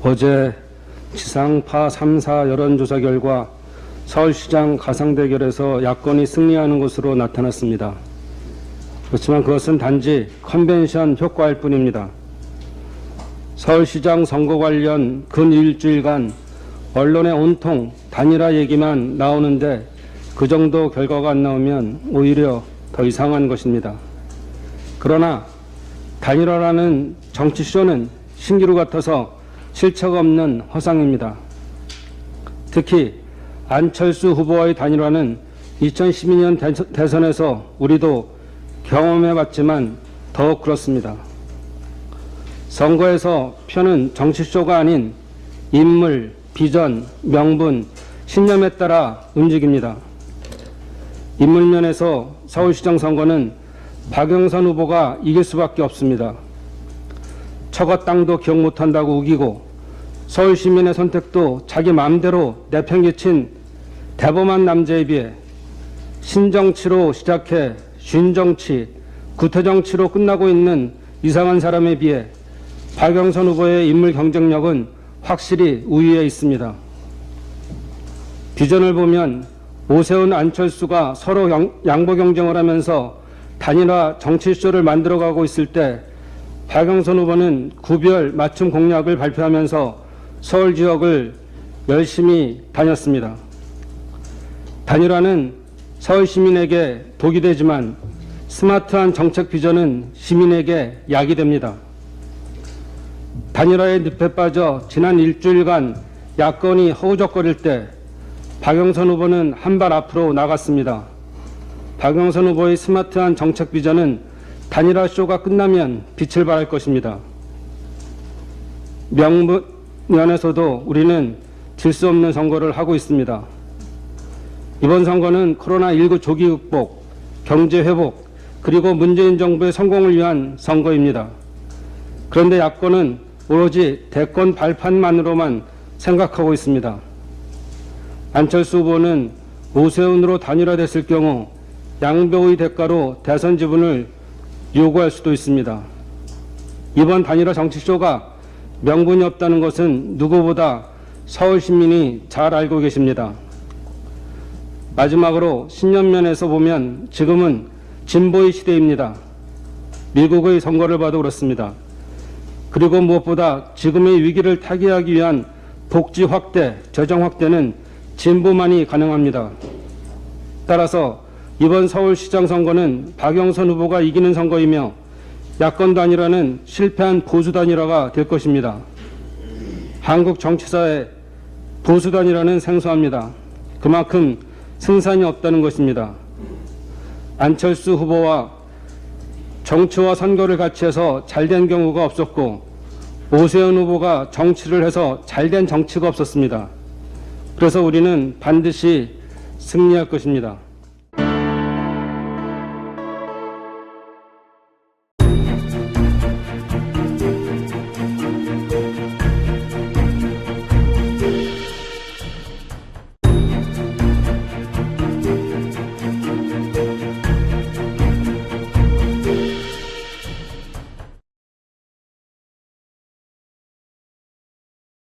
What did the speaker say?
어제 지상파 3사 여론조사 결과 서울시장 가상대결에서 야권이 승리하는 것으로 나타났습니다. 그렇지만 그것은 단지 컨벤션 효과일 뿐입니다. 서울시장 선거 관련 근 일주일간 언론에 온통 단일화 얘기만 나오는데 그 정도 결과가 안 나오면 오히려 더 이상한 것입니다. 그러나 단일화라는 정치쇼는 신기루 같아서 실체가 없는 허상입니다. 특히 안철수 후보와의 단일화는 2012년 대선에서 우리도 경험해봤지만 더욱 그렇습니다. 선거에서 표는 정치쇼가 아닌 인물, 비전, 명분, 신념에 따라 움직입니다. 인물면에서 서울시장 선거는 박영선 후보가 이길 수밖에 없습니다. 처거 땅도 기억 못한다고 우기고 서울 시민의 선택도 자기 마음대로 내팽개친 대범한 남자에 비해 신정치로 시작해 쉰정치, 구태정치로 끝나고 있는 이상한 사람에 비해 박영선 후보의 인물 경쟁력은 확실히 우위에 있습니다. 비전을 보면 오세훈, 안철수가 서로 양보 경쟁을 하면서 단일화 정치쇼를 만들어가고 있을 때 박영선 후보는 구별 맞춤 공약을 발표하면서 서울 지역을 열심히 다녔습니다. 단일화는 서울 시민에게 독이 되지만 스마트한 정책 비전은 시민에게 약이 됩니다. 단일화의 늪에 빠져 지난 일주일간 야권이 허우적거릴 때 박영선 후보는 한 발 앞으로 나갔습니다. 박영선 후보의 스마트한 정책 비전은 단일화 쇼가 끝나면 빛을 발할 것입니다. 명분면에서도 우리는 질 수 없는 선거를 하고 있습니다. 이번 선거는 코로나19 조기 극복, 경제 회복, 그리고 문재인 정부의 성공을 위한 선거입니다. 그런데 야권은 오로지 대권 발판만으로만 생각하고 있습니다. 안철수 후보는 오세훈으로 단일화됐을 경우 양보의 대가로 대선 지분을 요구할 수도 있습니다. 이번 단일화 정치쇼가 명분이 없다는 것은 누구보다 서울 시민이 잘 알고 계십니다. 마지막으로 신념면에서 보면 지금은 진보의 시대입니다. 미국의 선거를 봐도 그렇습니다. 그리고 무엇보다 지금의 위기를 타개하기 위한 복지 확대, 재정 확대는 진보만이 가능합니다. 따라서 이번 서울시장 선거는 박영선 후보가 이기는 선거이며 야권 단일화는 실패한 보수 단일화가 될 것입니다. 한국 정치사에 보수 단일화는 생소합니다. 그만큼 승산이 없다는 것입니다. 안철수 후보와 정치와 선거를 같이 해서 잘된 경우가 없었고 오세훈 후보가 정치를 해서 잘된 정치가 없었습니다. 그래서 우리는 반드시 승리할 것입니다.